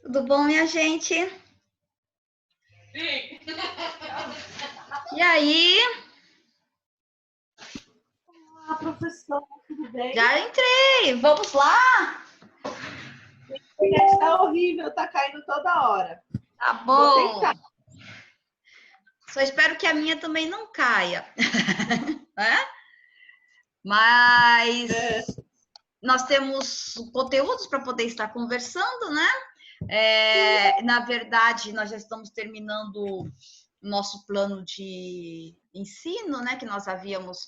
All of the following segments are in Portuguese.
Tudo bom, minha gente? Sim. E aí? Olá, professora, tudo bem? Já entrei, vamos lá? A internet tá horrível, tá caindo toda hora. Tá bom. Vou tentar. Só espero que a minha também não caia. Né? Mas nós temos conteúdos para poder estar conversando, né? Na verdade, nós já estamos terminando o nosso plano de ensino, né? Que nós havíamos,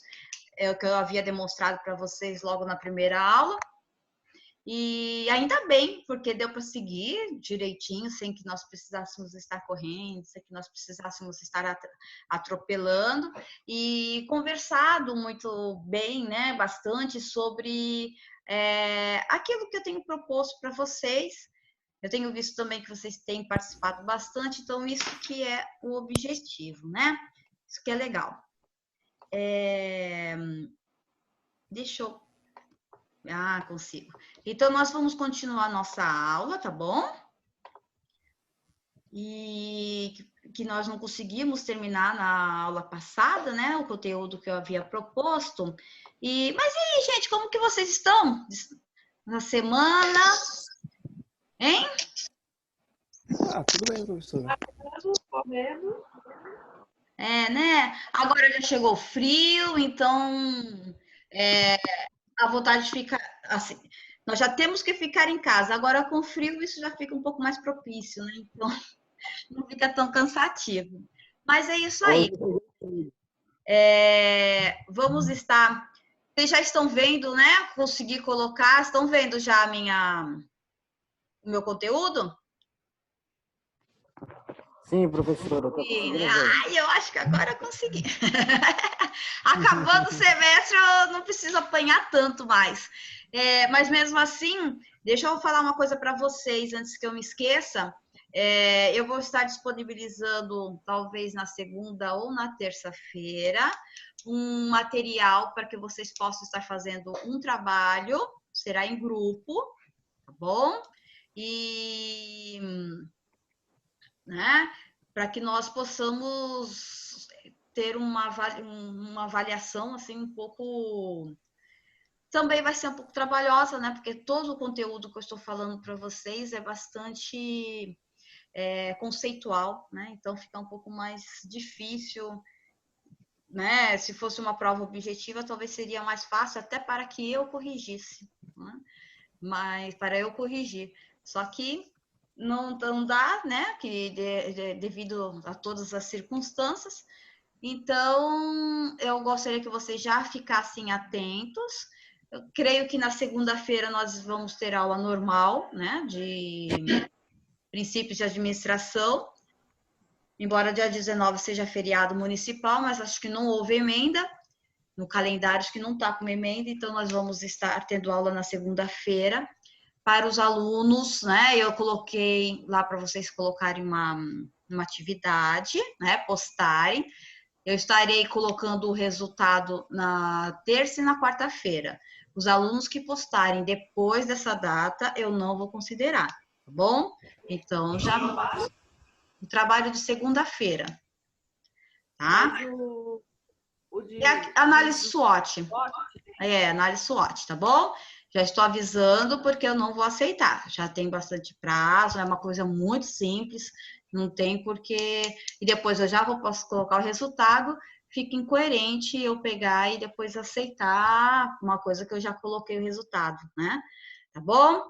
que eu havia demonstrado para vocês logo na primeira aula. E ainda bem, porque deu para seguir direitinho, sem que nós precisássemos estar correndo, sem que nós precisássemos estar atropelando, e conversado muito bem, né, bastante sobre aquilo que eu tenho proposto para vocês. Eu tenho visto também que vocês têm participado bastante, então isso que é o objetivo, né? Isso que é legal. Deixa eu... Ah, consigo. Então, nós vamos continuar nossa aula, tá bom? E que nós não conseguimos terminar na aula passada, né? O conteúdo que eu havia proposto. Mas e aí, gente, como que vocês estão na semana? Hein? Tudo bem, professora. Correndo. Né? Agora já chegou o frio, então a vontade de ficar assim. Nós já temos que ficar em casa. Agora, com frio, isso já fica um pouco mais propício, né? Então, não fica tão cansativo. Mas é isso aí. Vamos estar... Vocês já estão vendo, né? Consegui colocar... Estão vendo já o meu conteúdo? Sim, professora. Eu acho que agora eu consegui. Acabando o semestre, eu não preciso apanhar tanto mais. Mas mesmo assim, deixa eu falar uma coisa para vocês, antes que eu me esqueça. Eu vou estar disponibilizando, talvez na segunda ou na terça-feira, um material para que vocês possam estar fazendo um trabalho, será em grupo, tá bom? E... né? Para que nós possamos ter uma avaliação assim um pouco... Também vai ser um pouco trabalhosa, né? Porque todo o conteúdo que eu estou falando para vocês é bastante conceitual, né? Então fica um pouco mais difícil, né? Se fosse uma prova objetiva, talvez seria mais fácil até para que eu corrigisse, né? Mas para eu corrigir. Só que não dá, né? Que devido a todas as circunstâncias. Então, eu gostaria que vocês já ficassem atentos. Eu creio que na segunda-feira nós vamos ter aula normal, né? De princípios de administração. Embora dia 19 seja feriado municipal, mas acho que não houve emenda. No calendário, acho que não está com emenda, então nós vamos estar tendo aula na segunda-feira. Para os alunos, né? Eu coloquei lá para vocês colocarem uma atividade, né? Postarem. Eu estarei colocando o resultado na terça e na quarta-feira. Os alunos que postarem depois dessa data, eu não vou considerar, tá bom? Então, já o trabalho de segunda-feira, tá? Análise SWOT. Análise SWOT, tá bom? Já estou avisando porque eu não vou aceitar. Já tem bastante prazo, é uma coisa muito simples, não tem porquê. E depois eu já posso colocar o resultado, fica incoerente eu pegar e depois aceitar uma coisa que eu já coloquei o resultado, né? Tá bom?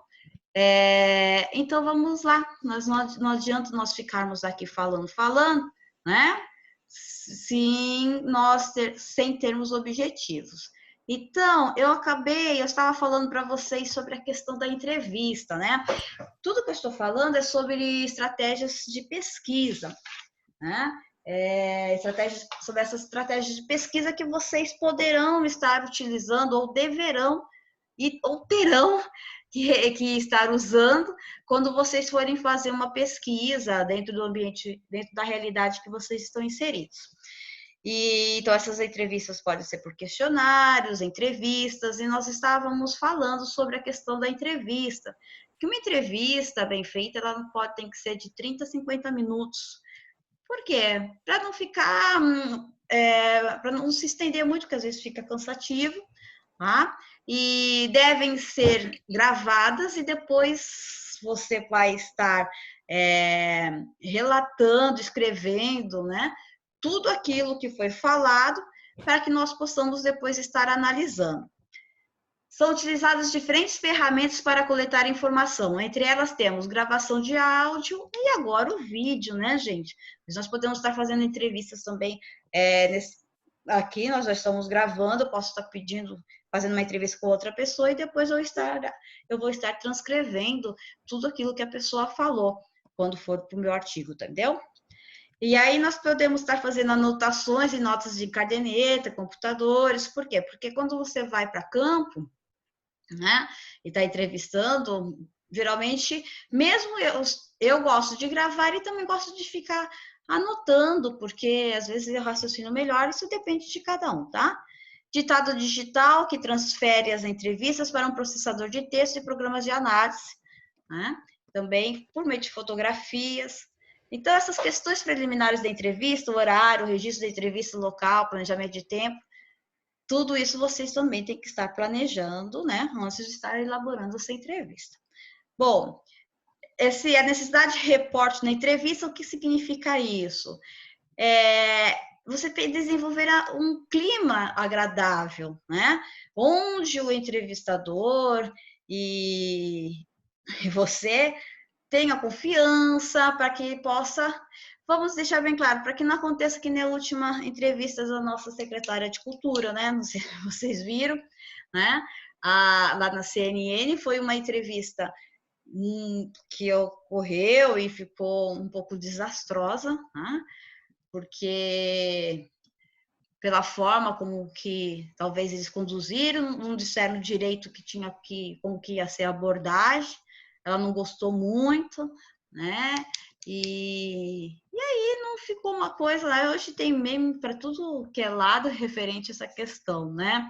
Então vamos lá. Não adianta nós ficarmos aqui falando, né? Sem termos objetivos. Então, eu estava falando para vocês sobre a questão da entrevista, né? Tudo que eu estou falando é sobre estratégias de pesquisa, né? Sobre essas estratégias de pesquisa que vocês poderão estar utilizando ou deverão ou terão que estar usando quando vocês forem fazer uma pesquisa dentro do ambiente, dentro da realidade que vocês estão inseridos. E então essas entrevistas podem ser por questionários, entrevistas, e nós estávamos falando sobre a questão da entrevista. Que uma entrevista bem feita, ela não pode ter que ser de 30 a 50 minutos. Por quê? Para não ficar, para não se estender muito, porque às vezes fica cansativo, tá? E devem ser gravadas e depois você vai estar relatando, escrevendo, né? Tudo aquilo que foi falado para que nós possamos depois estar analisando. São utilizadas diferentes ferramentas para coletar informação. Entre elas temos gravação de áudio e agora o vídeo, né, gente? Mas nós podemos estar fazendo entrevistas também aqui, nós já estamos gravando, eu posso estar fazendo uma entrevista com outra pessoa e depois eu vou estar transcrevendo tudo aquilo que a pessoa falou quando for para o meu artigo, entendeu? E aí nós podemos estar fazendo anotações e notas de caderneta, computadores. Por quê? Porque quando você vai para campo, né, e está entrevistando, geralmente, mesmo eu gosto de gravar e também gosto de ficar anotando, porque às vezes eu raciocino melhor, isso depende de cada um, tá? Ditado digital, que transfere as entrevistas para um processador de texto e programas de análise, né? Também por meio de fotografias. Então, essas questões preliminares da entrevista, o horário, o registro da entrevista, o local, planejamento de tempo, tudo isso vocês também têm que estar planejando, né, antes de estar elaborando essa entrevista. Bom, a necessidade de reporte na entrevista, o que significa isso? Você tem que desenvolver um clima agradável, né? Onde o entrevistador e você tenha confiança para que possa. Vamos deixar bem claro, para que não aconteça que na última entrevista da nossa secretária de Cultura, né? Não sei se vocês viram, né? Lá na CNN foi uma entrevista que ocorreu e ficou um pouco desastrosa, né? Porque pela forma como que talvez eles conduziram, não disseram direito como que ia ser a abordagem, ela não gostou muito, né? E aí não ficou uma coisa lá. Hoje tem meme para tudo que é lado referente a essa questão, né?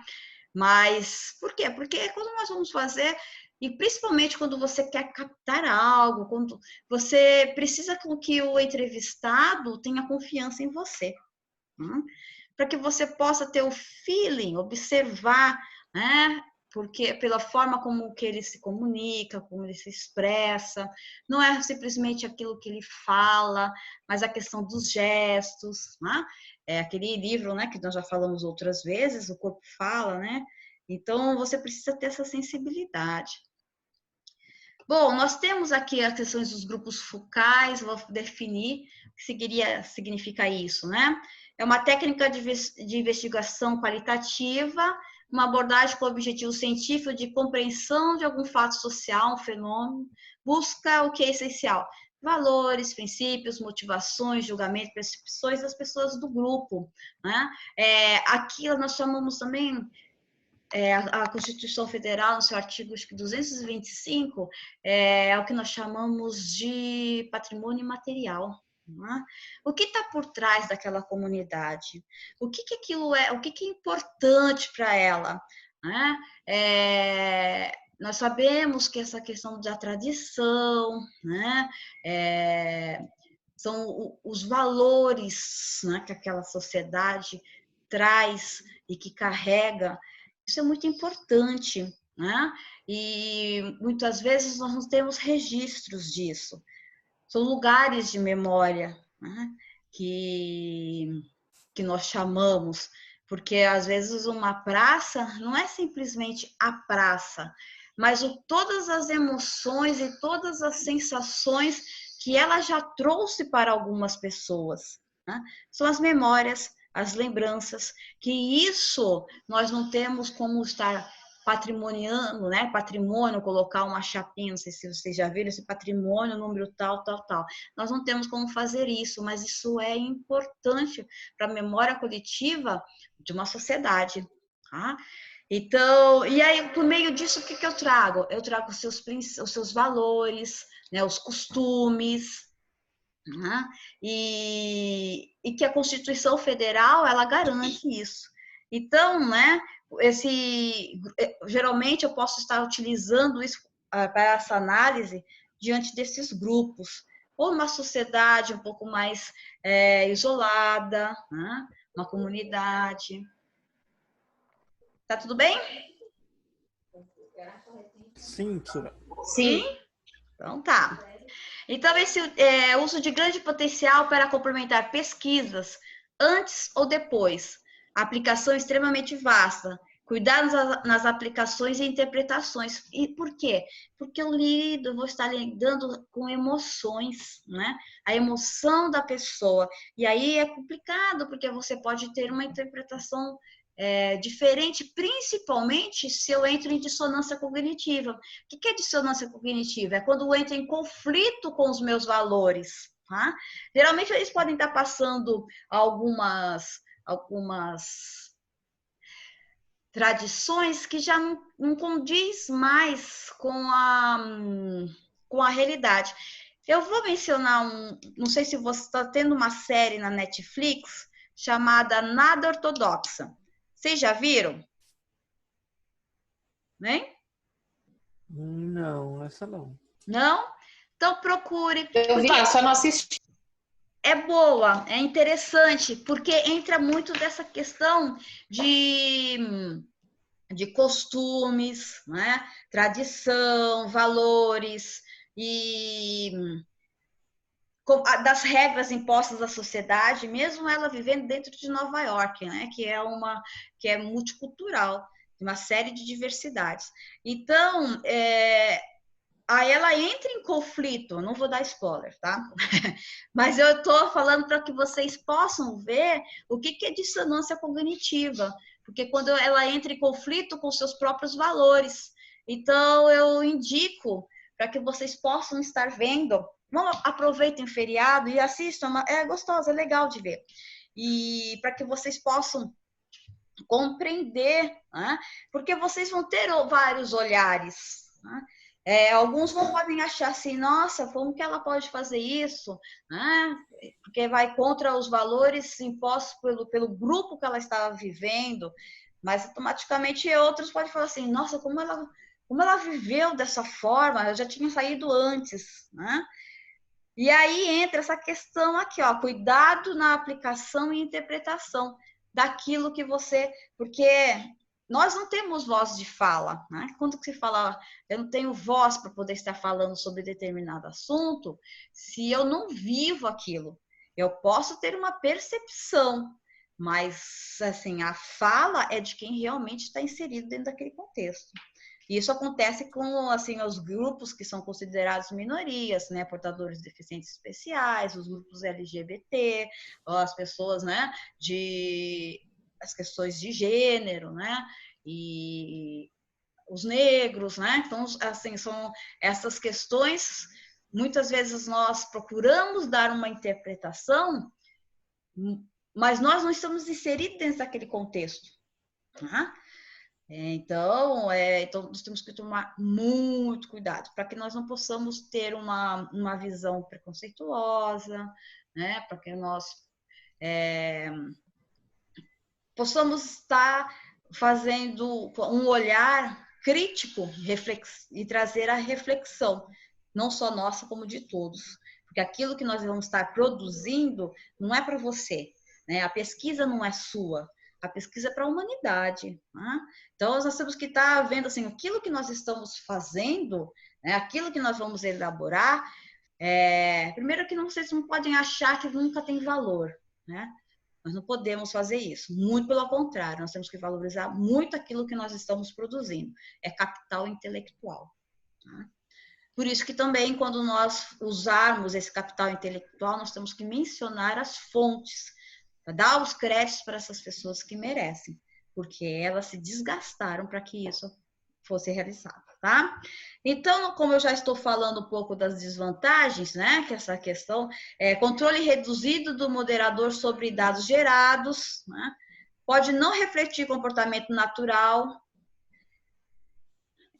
Mas por quê? Porque quando nós vamos fazer, e principalmente quando você quer captar algo, quando você precisa que o entrevistado tenha confiança em você, para que você possa ter o feeling, observar, né? Porque pela forma como que ele se comunica, como ele se expressa, não é simplesmente aquilo que ele fala, mas a questão dos gestos, né? É aquele livro, né, que nós já falamos outras vezes, O Corpo Fala, né? Então você precisa ter essa sensibilidade. Bom, nós temos aqui as questões dos grupos focais, vou definir o que significa isso, né? É uma técnica de investigação qualitativa, uma abordagem com objetivo científico de compreensão de algum fato social, um fenômeno, busca o que é essencial, valores, princípios, motivações, julgamentos, percepções das pessoas do grupo, né? Aqui nós chamamos também a Constituição Federal, no seu artigo 225, é o que nós chamamos de patrimônio imaterial. Né? O que está por trás daquela comunidade? O que aquilo é? O que é importante para ela? Né? Nós sabemos que essa questão da tradição, né? São os valores, né, que aquela sociedade traz e que carrega. Isso é muito importante, né? E muitas vezes nós não temos registros disso. São lugares de memória, né? que nós chamamos, porque às vezes uma praça não é simplesmente a praça, mas todas as emoções e todas as sensações que ela já trouxe para algumas pessoas, né? São as memórias, as lembranças, que isso nós não temos como estar patrimoniando, né? Patrimônio, colocar uma chapinha, não sei se vocês já viram esse patrimônio, número tal, tal, tal. Nós não temos como fazer isso, mas isso é importante para a memória coletiva de uma sociedade, tá? Então, e aí, por meio disso, o que eu trago? Eu trago os seus valores, né, os costumes, né? E que a Constituição Federal, ela garante isso. Então, né, geralmente eu posso estar utilizando isso para essa análise diante desses grupos, ou uma sociedade um pouco mais isolada, né? Uma comunidade. Tá tudo bem? Sim, professora. Sim? Então tá. Então, esse uso de grande potencial para complementar pesquisas antes ou depois. Aplicação extremamente vasta. Cuidado nas aplicações e interpretações. E por quê? Porque eu vou estar lidando com emoções, né? A emoção da pessoa. E aí é complicado, porque você pode ter uma interpretação diferente, principalmente se eu entro em dissonância cognitiva. O que é dissonância cognitiva? É quando eu entro em conflito com os meus valores. Tá? Geralmente eles podem estar passando algumas tradições que já não condiz mais com a realidade. Eu vou mencionar não sei se você está tendo uma série na Netflix chamada Nada Ortodoxa. Vocês já viram? Né? Não, essa não. Não? Então procure. Eu vi, só não assisti. É boa, é interessante, porque entra muito dessa questão de costumes, né? Tradição, valores e das regras impostas à sociedade, mesmo ela vivendo dentro de Nova York, né? Que é multicultural, uma série de diversidades. Então, aí ela entra em conflito, não vou dar spoiler, tá? Mas eu estou falando para que vocês possam ver o que é dissonância cognitiva, porque quando ela entra em conflito com seus próprios valores. Então, eu indico para que vocês possam estar vendo. Não aproveitem o feriado e assistam, é gostoso, é legal de ver. E para que vocês possam compreender, né? Porque vocês vão ter vários olhares, né? Alguns podem achar assim, nossa, como que ela pode fazer isso? Né? Porque vai contra os valores impostos pelo grupo que ela estava vivendo, mas automaticamente outros podem falar assim, nossa, como ela viveu dessa forma, eu já tinha saído antes, né? E aí entra essa questão aqui, ó, cuidado na aplicação e interpretação daquilo que você... Porque nós não temos voz de fala, né? Quando se fala, eu não tenho voz para poder estar falando sobre determinado assunto, se eu não vivo aquilo. Eu posso ter uma percepção, mas, assim, a fala é de quem realmente está inserido dentro daquele contexto. E isso acontece com, assim, os grupos que são considerados minorias, né, portadores de deficiências especiais, os grupos LGBT, as pessoas, né, as questões de gênero, né, e os negros, né, então, assim, são essas questões, muitas vezes nós procuramos dar uma interpretação, mas nós não estamos inseridos dentro daquele contexto, tá? Então, nós temos que tomar muito cuidado para que nós não possamos ter uma visão preconceituosa, né? Para que nós possamos estar fazendo um olhar crítico e trazer a reflexão, não só nossa, como de todos. Porque aquilo que nós vamos estar produzindo não é para você, né? A pesquisa não é sua. A pesquisa é para a humanidade. Né? Então, nós temos que estar vendo assim, aquilo que nós estamos fazendo, né? Aquilo que nós vamos elaborar. Primeiro que vocês não podem achar que nunca tem valor. Né? Nós não podemos fazer isso. Muito pelo contrário, nós temos que valorizar muito aquilo que nós estamos produzindo. É capital intelectual. Tá? Por isso que também, quando nós usarmos esse capital intelectual, nós temos que mencionar as fontes, para dar os créditos para essas pessoas que merecem, porque elas se desgastaram para que isso fosse realizado, tá? Então, como eu já estou falando um pouco das desvantagens, né, que essa questão controle reduzido do moderador sobre dados gerados, né, pode não refletir comportamento natural,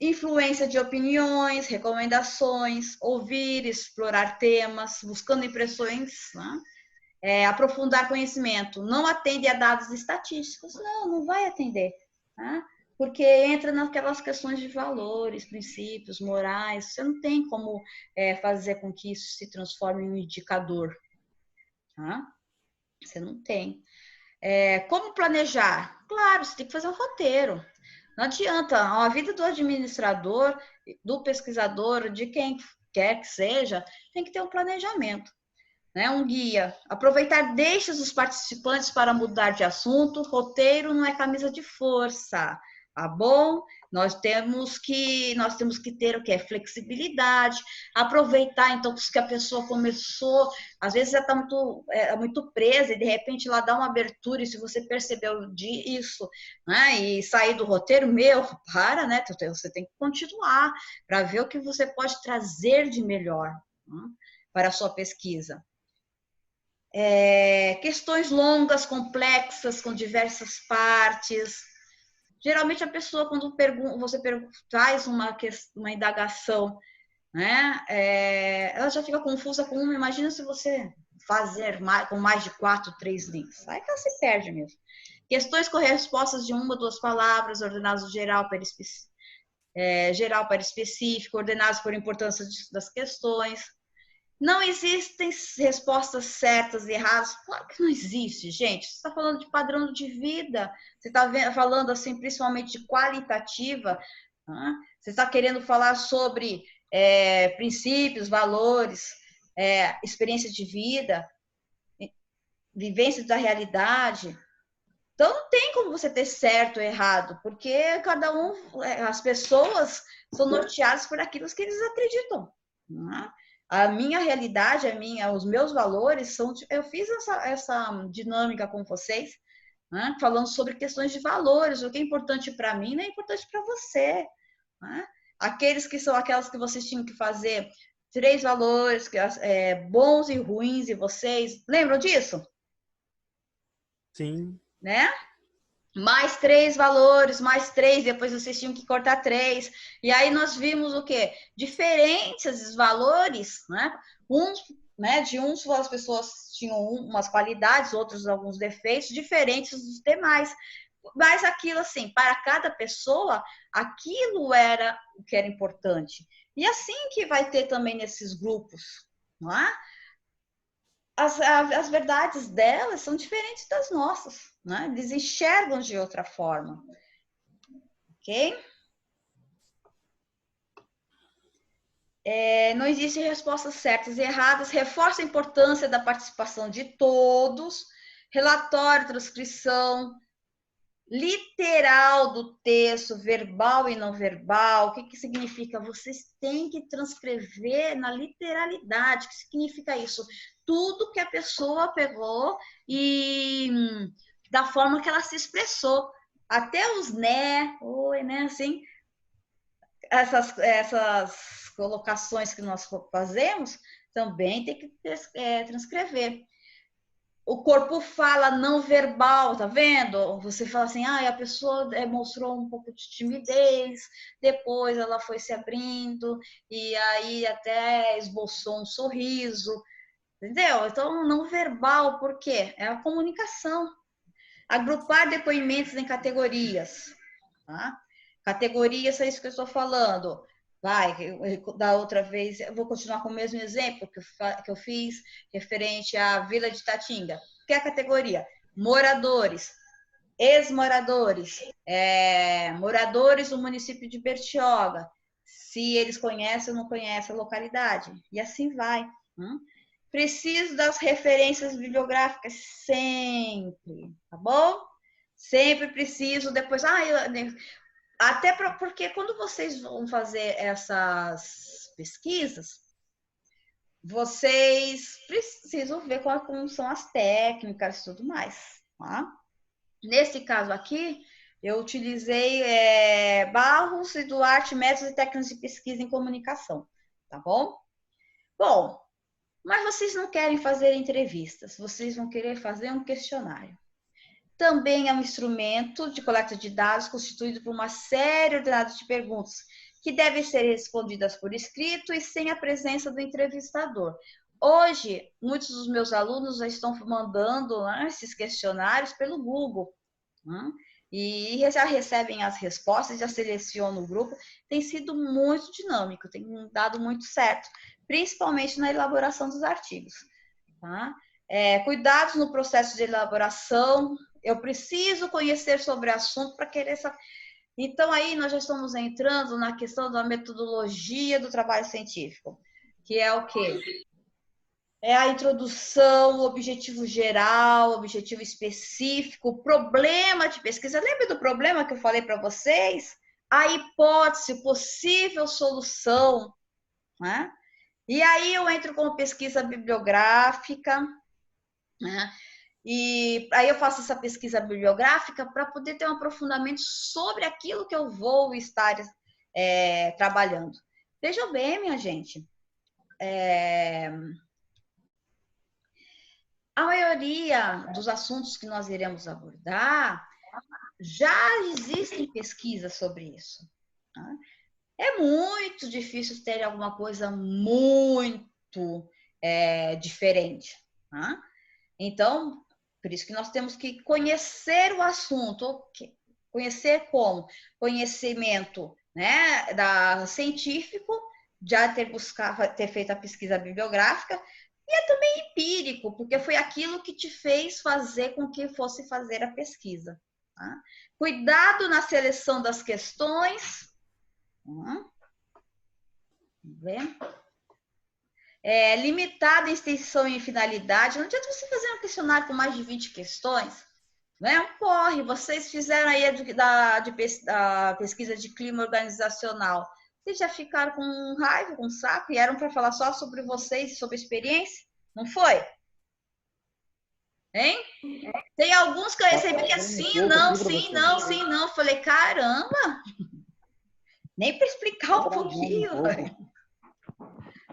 Influência de opiniões, recomendações, ouvir, explorar temas, buscando impressões, né? Aprofundar conhecimento. Não atende a dados estatísticos, não vai atender, né? Porque entra naquelas questões de valores, princípios, morais. Você não tem como fazer com que isso se transforme em um indicador, tá? Você não tem. Como planejar? Claro, você tem que fazer um roteiro. Não adianta, a vida do administrador, do pesquisador, de quem quer que seja, tem que ter um planejamento, né? Um guia. Aproveitar deixas dos participantes para mudar de assunto. Roteiro não é camisa de força, tá bom? Nós temos que ter o que é flexibilidade, aproveitar então que a pessoa começou, às vezes já está muito presa e de repente ela dá uma abertura e se você percebeu isso, né? E sair do roteiro, para, né? Você tem que continuar para ver o que você pode trazer de melhor, né, para a sua pesquisa. Questões longas, complexas, com diversas partes. Geralmente a pessoa, quando você traz uma indagação, né, ela já fica confusa com uma. Imagina se você fazer com mais de 4, 3 links. Aí que ela se perde mesmo. Questões com respostas de 1 ou 2 palavras, ordenados geral para específico, ordenados por importância das questões. Não existem respostas certas e erradas. Claro que não existe, gente. Você está falando de padrão de vida. Você está falando, assim, principalmente de qualitativa. Né? Você está querendo falar sobre princípios, valores, experiência de vida, vivência da realidade. Então, não tem como você ter certo ou errado, porque as pessoas são norteadas por aquilo que eles acreditam. Né? A minha realidade, os meus valores são. Eu fiz essa dinâmica com vocês, né? Falando sobre questões de valores, o que é importante para mim não é importante para você. Né? Aquelas que vocês tinham que fazer 3 valores, bons e ruins, e vocês lembram disso? Sim. Né? Mais 3 valores, mais 3, depois vocês tinham que cortar 3. E aí nós vimos o quê? Diferentes valores, né? De uns as pessoas tinham umas qualidades, outros alguns defeitos, diferentes dos demais. Mas aquilo assim, para cada pessoa, aquilo era o que era importante. E assim que vai ter também nesses grupos, não é? As verdades delas são diferentes das nossas, né? Eles enxergam de outra forma, ok? Não existem respostas certas e erradas, reforça a importância da participação de todos, relatório, transcrição, literal do texto, verbal e não verbal. O que significa? Vocês têm que transcrever na literalidade. O que significa isso? Tudo que a pessoa pegou e da forma que ela se expressou. Até os oi, né, assim, essas colocações que nós fazemos, também tem que transcrever. O corpo fala não verbal, tá vendo? Você fala assim, a pessoa mostrou um pouco de timidez, depois ela foi se abrindo, e aí até esboçou um sorriso, entendeu? Então, não verbal, por quê? É a comunicação. Agrupar depoimentos em categorias, tá? Categorias, é isso que eu estou falando. Da outra vez, eu vou continuar com o mesmo exemplo que eu fiz, referente à Vila de Tatinga. O que é a categoria? Moradores, ex-moradores, moradores do município de Bertioga, se eles conhecem ou não conhecem a localidade, e assim vai. Preciso das referências bibliográficas sempre, tá bom? Sempre preciso, depois, até porque quando vocês vão fazer essas pesquisas, vocês precisam ver como são as técnicas e tudo mais, tá? Nesse caso aqui, eu utilizei Barros e Duarte, métodos e técnicas de pesquisa em comunicação, tá bom? Bom, mas vocês não querem fazer entrevistas, vocês vão querer fazer um questionário. Também é um instrumento de coleta de dados constituído por uma série ordenada de perguntas que devem ser respondidas por escrito e sem a presença do entrevistador. Hoje, muitos dos meus alunos já estão mandando, né, esses questionários pelo Google, né? E já recebem as respostas, já selecionam o grupo. Tem sido muito dinâmico, tem dado muito certo, principalmente na elaboração dos artigos. Tá? Cuidados no processo de elaboração. Eu preciso conhecer sobre o assunto para querer saber. Então, aí nós já estamos entrando na questão da metodologia do trabalho científico, que é o quê? É a introdução, o objetivo geral, o objetivo específico, o problema de pesquisa. Lembra do problema que eu falei para vocês? A hipótese, possível solução, né? E aí eu entro com pesquisa bibliográfica, né? E aí eu faço essa pesquisa bibliográfica para poder ter um aprofundamento sobre aquilo que eu vou estar trabalhando. Vejam bem, minha gente, a maioria dos assuntos que nós iremos abordar já existem pesquisas sobre isso. Tá? É muito difícil ter alguma coisa muito diferente. Tá? Então, por isso que nós temos que conhecer o assunto. Conhecer como? Conhecimento, né, científico, já ter feito a pesquisa bibliográfica, e é também empírico, porque foi aquilo que te fez fazer com que fosse fazer a pesquisa. Tá? Cuidado na seleção das questões. Vamos ver. Limitada em extensão e finalidade. Não adianta você fazer um questionário com mais de 20 questões. Não é um porre. Vocês fizeram aí da pesquisa de clima organizacional. Vocês já ficaram com raiva, com saco, e eram para falar só sobre vocês, sobre experiência? Não foi? Hein? Tem alguns que eu recebi que é sim, não, sim, não, sim, não. Falei, caramba! Nem para explicar um pouquinho.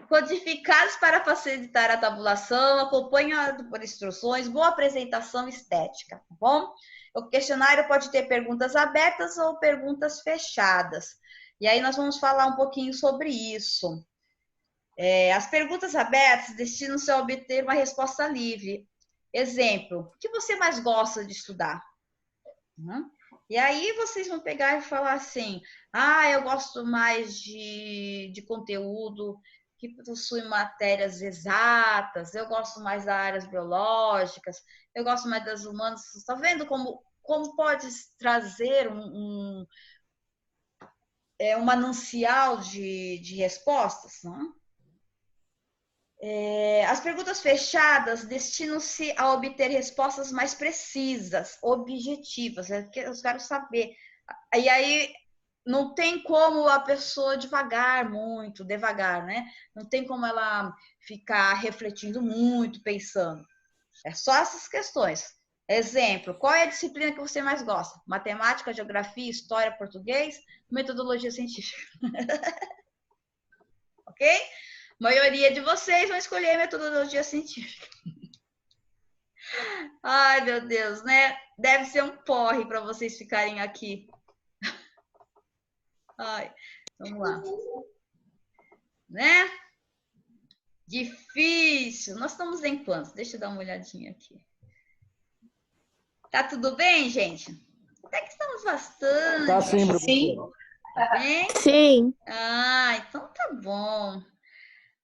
Codificados para facilitar a tabulação, acompanhado por instruções, boa apresentação estética, tá bom? O questionário pode ter perguntas abertas ou perguntas fechadas. E aí nós vamos falar um pouquinho sobre isso. As perguntas abertas destinam-se a obter uma resposta livre. Exemplo, o que você mais gosta de estudar? E aí vocês vão pegar e falar assim, eu gosto mais de conteúdo que possui matérias exatas, eu gosto mais das áreas biológicas, eu gosto mais das humanas. Está vendo como pode trazer um manancial de respostas, não? As perguntas fechadas destinam-se a obter respostas mais precisas, objetivas. Eu quero saber. E aí não tem como a pessoa devagar, né? Não tem como ela ficar refletindo muito, pensando. É só essas questões. Exemplo, qual é a disciplina que você mais gosta? Matemática, geografia, história, português, metodologia científica. Ok? A maioria de vocês vão escolher metodologia científica. Ai, meu Deus, né? Deve ser um porre para vocês ficarem aqui. Ai, vamos lá. Né? Difícil. Nós estamos em quantos? Deixa eu dar uma olhadinha aqui. Tá tudo bem, gente? Até que estamos bastante. Tá sim, professor. Tá bem? Sim. Então tá bom.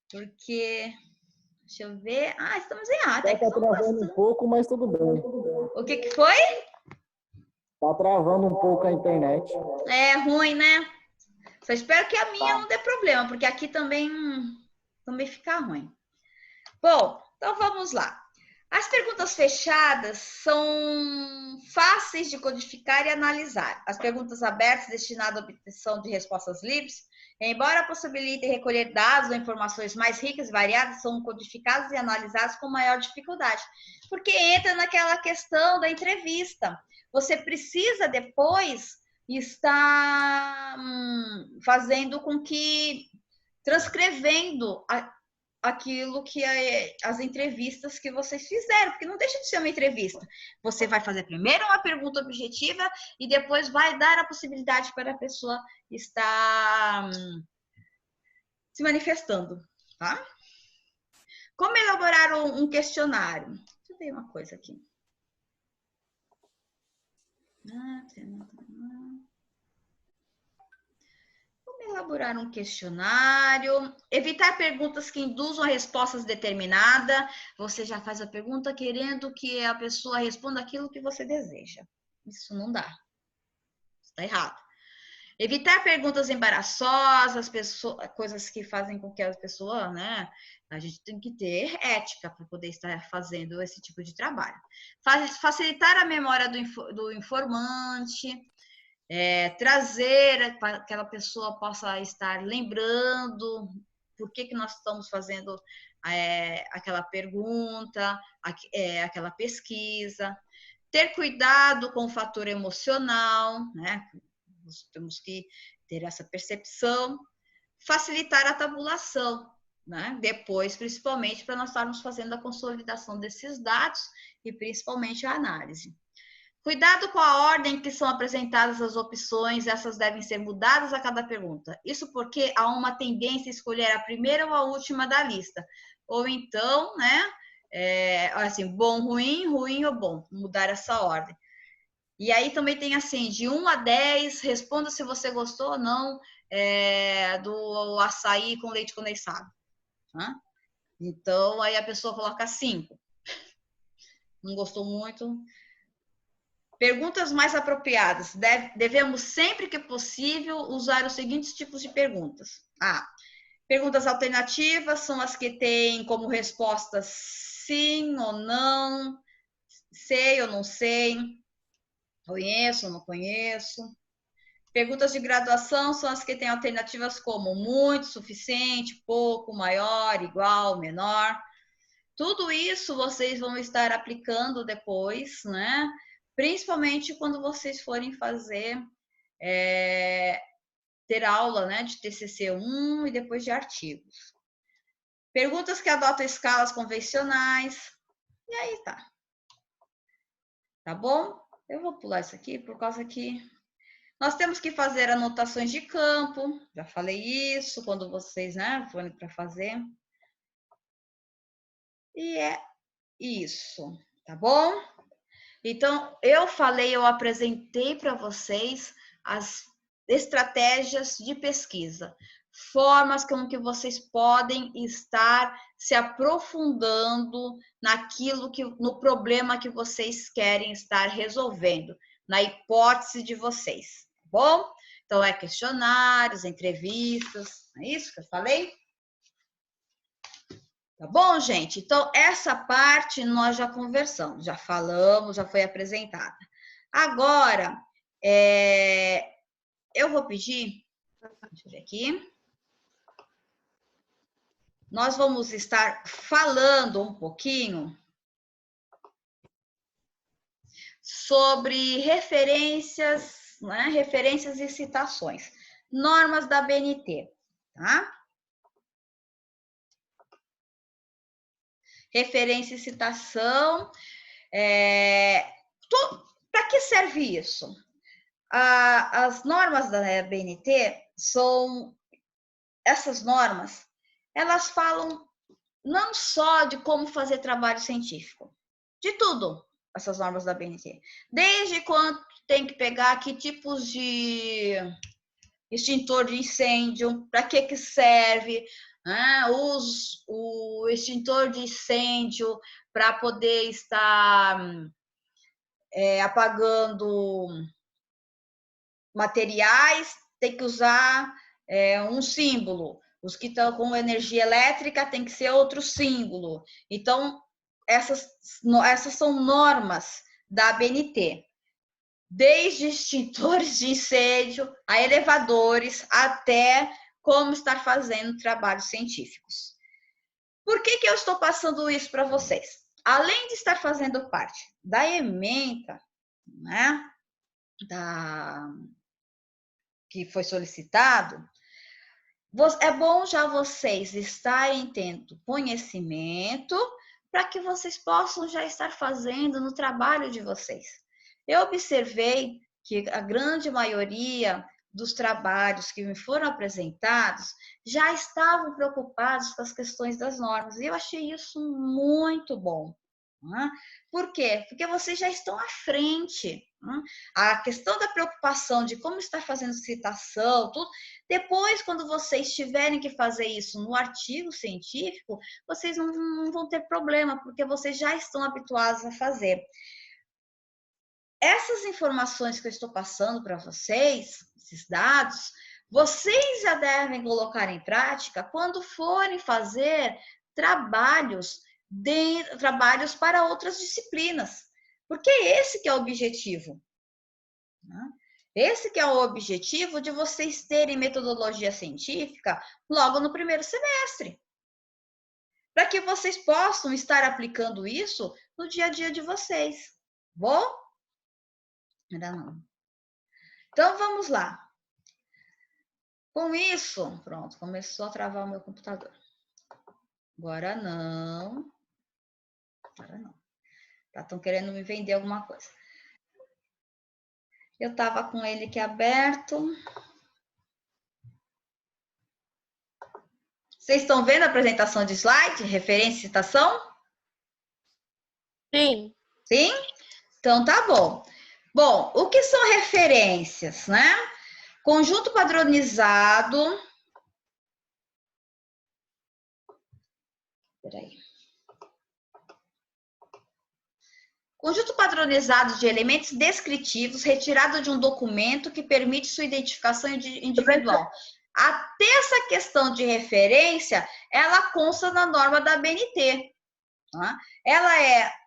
Porque, deixa eu ver. Estamos em até que Tá travando um pouco, mas tudo bem. O que foi? Tá travando um pouco a internet. É ruim, né? Só espero que a minha não dê problema, porque aqui também fica ruim. Bom, então vamos lá. As perguntas fechadas são fáceis de codificar e analisar. As perguntas abertas, destinadas à obtenção de respostas livres, embora possibilitem recolher dados ou informações mais ricas e variadas, são codificadas e analisadas com maior dificuldade, porque entra naquela questão da entrevista. Você precisa depois estar fazendo com que, transcrevendo aquilo que as entrevistas que vocês fizeram, porque não deixa de ser uma entrevista. Você vai fazer primeiro uma pergunta objetiva e depois vai dar a possibilidade para a pessoa estar se manifestando, tá? Como elaborar um questionário? Deixa eu ver uma coisa aqui. Como elaborar um questionário? Evitar perguntas que induzam a respostas determinadas. Você já faz a pergunta querendo que a pessoa responda aquilo que você deseja. Isso não dá. Está errado. Evitar perguntas embaraçosas, coisas que fazem com que a pessoa, né? A gente tem que ter ética para poder estar fazendo esse tipo de trabalho. Facilitar a memória do informante, trazer para que aquela pessoa possa estar lembrando por que nós estamos fazendo aquela pergunta, aquela pesquisa. Ter cuidado com o fator emocional, né? Nós temos que ter essa percepção, facilitar a tabulação, né? Depois, principalmente, para nós estarmos fazendo a consolidação desses dados e principalmente a análise. Cuidado com a ordem que são apresentadas as opções, essas devem ser mudadas a cada pergunta. Isso porque há uma tendência a escolher a primeira ou a última da lista. Ou então, né? Assim, bom, ruim, ruim ou bom, mudar essa ordem. E aí também tem assim, de 1 a 10, responda se você gostou ou não do açaí com leite condensado. Né? Então, aí a pessoa coloca 5. Não gostou muito. Perguntas mais apropriadas. Devemos, sempre que possível, usar os seguintes tipos de perguntas. Perguntas alternativas são as que têm como resposta sim ou não, sei ou não sei, conheço ou não conheço. Perguntas de graduação são as que têm alternativas como muito, suficiente, pouco, maior, igual, menor. Tudo isso vocês vão estar aplicando depois, né? Principalmente quando vocês forem fazer, ter aula, né, de TCC1 e depois de artigos. Perguntas que adotam escalas convencionais. E aí tá. Tá bom? Eu vou pular isso aqui por causa que nós temos que fazer anotações de campo. Já falei isso quando vocês, né, forem para fazer. E é isso, tá bom? Então, eu apresentei para vocês as estratégias de pesquisa, formas como que vocês podem estar se aprofundando no problema que vocês querem estar resolvendo, na hipótese de vocês, tá bom? Então, questionários, entrevistas, é isso que eu falei? Tá bom, gente? Então, essa parte nós já conversamos, já falamos, já foi apresentada. Agora, eu vou pedir, deixa eu ver aqui, nós vamos estar falando um pouquinho sobre referências, né? Referências e citações, normas da BNT, tá? Referência e citação. Para que serve isso? As normas da BNT essas normas, elas falam não só de como fazer trabalho científico, de tudo, essas normas da BNT. Desde quando tem que pegar que tipos de extintor de incêndio, para que serve, o extintor de incêndio para poder estar apagando materiais, tem que usar um símbolo. Os que estão com energia elétrica tem que ser outro símbolo. Então, essas são normas da BNT. Desde extintores de incêndio, a elevadores, até como estar fazendo trabalhos científicos. Por que eu estou passando isso para vocês? Além de estar fazendo parte da ementa, né, que foi solicitado, É bom já vocês estarem tendo conhecimento para que vocês possam já estar fazendo no trabalho de vocês. Eu observei que a grande maioria dos trabalhos que me foram apresentados já estavam preocupados com as questões das normas. E eu achei isso muito bom. Né? Por quê? Porque vocês já estão à frente. Né? A questão da preocupação de como está fazendo citação, tudo, depois, quando vocês tiverem que fazer isso no artigo científico, vocês não vão ter problema, porque vocês já estão habituados a fazer. Essas informações que eu estou passando para vocês, esses dados, vocês já devem colocar em prática quando forem fazer trabalhos para outras disciplinas, porque esse que é o objetivo. Né? Esse que é o objetivo de vocês terem metodologia científica logo no primeiro semestre, para que vocês possam estar aplicando isso no dia a dia de vocês. Bom? Ainda não. Então, vamos lá. Com isso, pronto, começou a travar o meu computador. Agora não. Agora não. Estão querendo me vender alguma coisa. Eu estava com ele aqui aberto. Vocês estão vendo a apresentação de slide, referência e citação? Sim. Sim? Então, tá bom. Bom, o que são referências, né? Conjunto padronizado. Peraí. Conjunto padronizado de elementos descritivos retirado de um documento que permite sua identificação individual. Até essa questão de referência, ela consta na norma da ABNT. Tá? Ela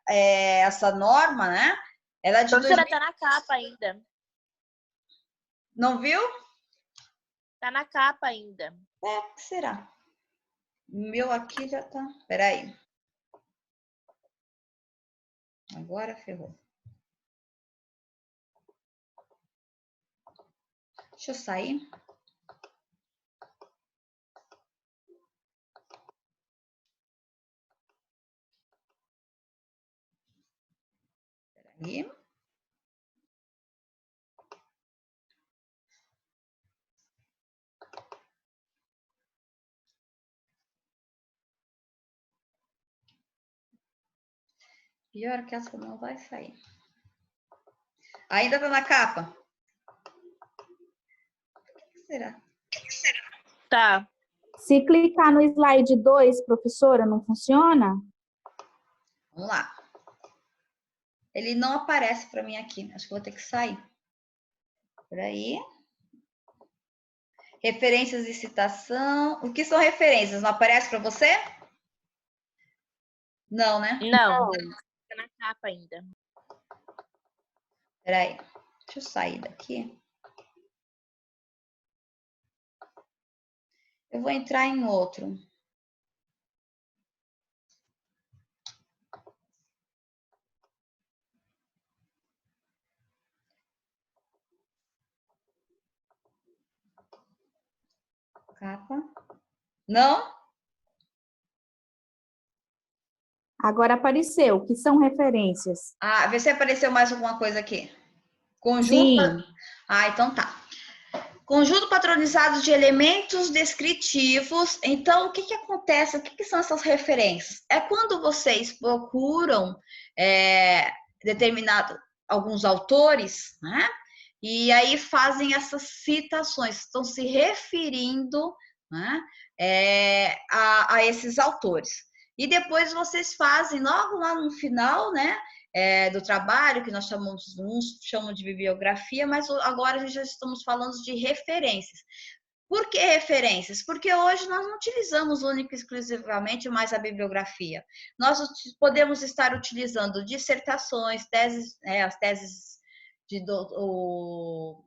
essa norma, né? Ela é de Professora, tá na capa ainda. Não viu? Tá na capa ainda. O que será? O meu aqui já tá. Peraí. Agora ferrou. Deixa eu sair. Peraí. Pior que essa não vai sair. Ainda tá na capa? O que será? Tá. Se clicar no slide 2, professora, não funciona? Vamos lá. Ele não aparece para mim aqui. Acho que vou ter que sair. Por aí. Referências e citação. O que são referências? Não aparece para você? Não, né? Não. Tá na capa ainda. Peraí. Deixa eu sair daqui. Eu vou entrar em outro. Capa. Não? Agora apareceu. O que são referências? Ah, vê se apareceu mais alguma coisa aqui. Conjunto. Sim. Ah, então tá. Conjunto padronizado de elementos descritivos. Então, o que que acontece? O que que são essas referências? É quando vocês procuram alguns autores, né? E aí fazem essas citações, estão se referindo, né, a esses autores. E depois vocês fazem, logo lá no final, né, do trabalho, que nós chamamos, uns chamam de bibliografia, mas agora já estamos falando de referências. Por que referências? Porque hoje nós não utilizamos única e exclusivamente mais a bibliografia. Nós podemos estar utilizando dissertações, teses, as teses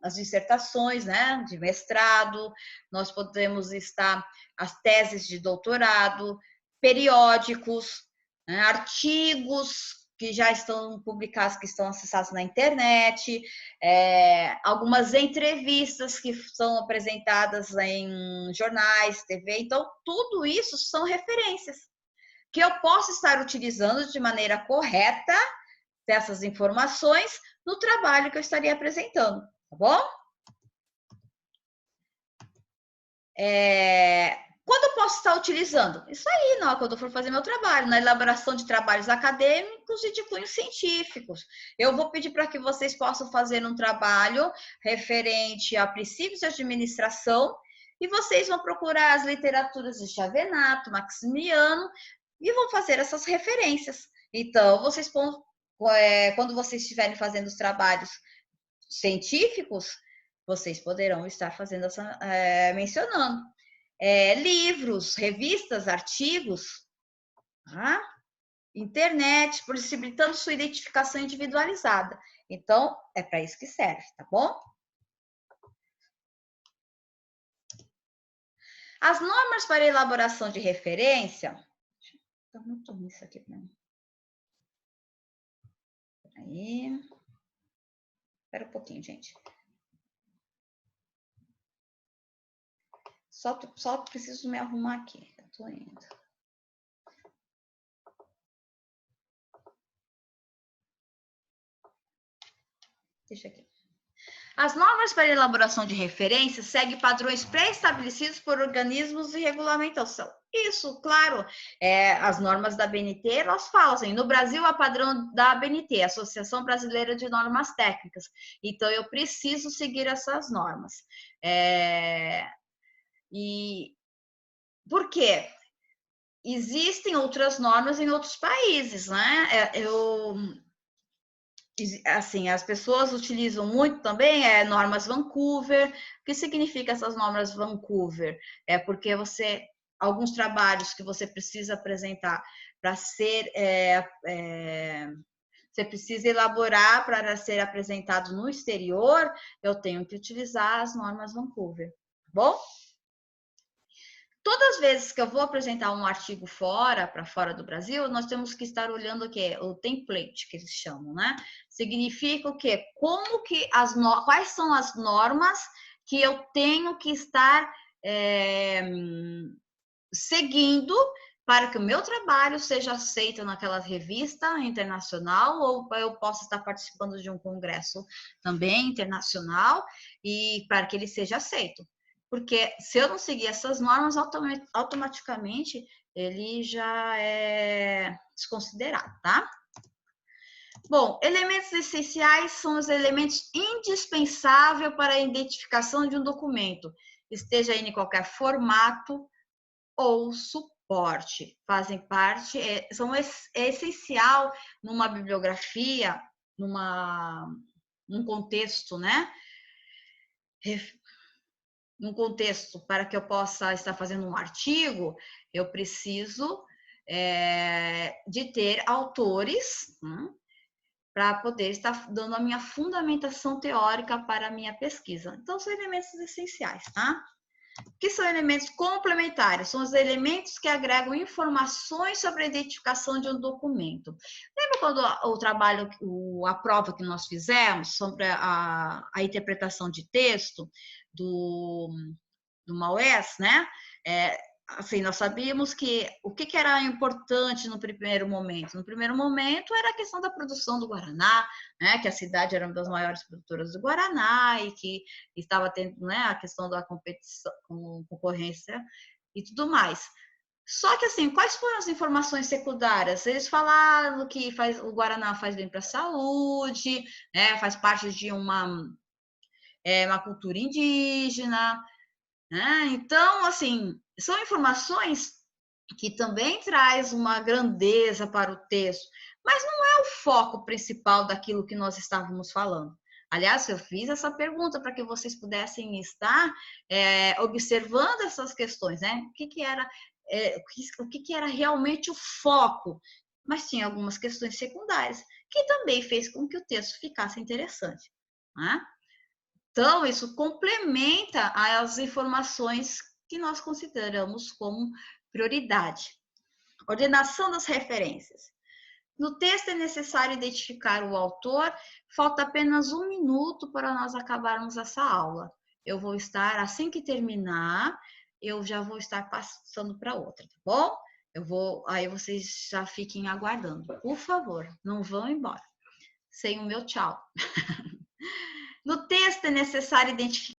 as dissertações, né, de mestrado, nós podemos estar as teses de doutorado, periódicos, né, artigos que já estão publicados, que estão acessados na internet, algumas entrevistas que são apresentadas em jornais, TV. Então, tudo isso são referências que eu posso estar utilizando de maneira correta dessas informações no trabalho que eu estaria apresentando, tá bom? Quando eu posso estar utilizando? Isso aí, não, quando eu for fazer meu trabalho, na elaboração de trabalhos acadêmicos e de cunhos científicos. Eu vou pedir para que vocês possam fazer um trabalho referente a princípios de administração e vocês vão procurar as literaturas de Chavenato, Maximiano e vão fazer essas referências. Então, vocês, quando vocês estiverem fazendo os trabalhos científicos, vocês poderão estar fazendo mencionando livros, revistas, artigos, tá? Internet, possibilitando sua identificação individualizada. Então, é para isso que serve, tá bom? As normas para elaboração de referência. Tá muito ruim isso aqui para mim. Aí. Espera um pouquinho, gente. Só preciso me arrumar aqui. Eu tô indo. Deixa aqui. As normas para elaboração de referências seguem padrões pré-estabelecidos por organismos de regulamentação. Isso, claro, as normas da ABNT, elas falam assim, no Brasil, há padrão da ABNT, Associação Brasileira de Normas Técnicas. Então, eu preciso seguir essas normas. E por quê? Existem outras normas em outros países, né? Assim, as pessoas utilizam muito também normas Vancouver. O que significa essas normas Vancouver? É porque alguns trabalhos que você precisa apresentar para ser você precisa elaborar para ser apresentado no exterior, eu tenho que utilizar as normas Vancouver, tá bom? Todas as vezes que eu vou apresentar um artigo para fora do Brasil, nós temos que estar olhando o quê? O template, que eles chamam, né? Significa o quê? Quais são as normas que eu tenho que estar seguindo para que o meu trabalho seja aceito naquela revista internacional, ou eu possa estar participando de um congresso também internacional, e para que ele seja aceito. Porque se eu não seguir essas normas, automaticamente ele já é desconsiderado, tá? Bom, elementos essenciais são os elementos indispensáveis para a identificação de um documento, esteja em qualquer formato ou suporte. Fazem parte, é essencial numa bibliografia, num contexto, né? Num contexto para que eu possa estar fazendo um artigo, eu preciso de ter autores para poder estar dando a minha fundamentação teórica para a minha pesquisa. Então, são elementos essenciais, tá? O que são elementos complementares? São os elementos que agregam informações sobre a identificação de um documento. Lembra quando o trabalho, a prova que nós fizemos sobre a interpretação de texto do Maués, né? Assim, nós sabíamos que o que era importante no primeiro momento. No primeiro momento era a questão da produção do Guaraná, né? Que a cidade era uma das maiores produtoras do Guaraná e que estava tendo, né, a questão da competição, concorrência e tudo mais. Só que assim, quais foram as informações secundárias? Eles falaram que o Guaraná faz bem para a saúde, né? Faz parte de uma cultura indígena, né? Então, assim, são informações que também traz uma grandeza para o texto, mas não é o foco principal daquilo que nós estávamos falando. Aliás, eu fiz essa pergunta para que vocês pudessem estar observando essas questões, né? O que era realmente o foco? Mas tinha algumas questões secundárias, que também fez com que o texto ficasse interessante, né? Então, isso complementa as informações que nós consideramos como prioridade. Ordenação das referências. No texto é necessário identificar o autor. Falta apenas 1 minuto para nós acabarmos essa aula. Eu vou estar, assim que terminar, eu já vou estar passando para outra, tá bom? Aí vocês já fiquem aguardando. Por favor, não vão embora sem o meu tchau. No texto é necessário identificar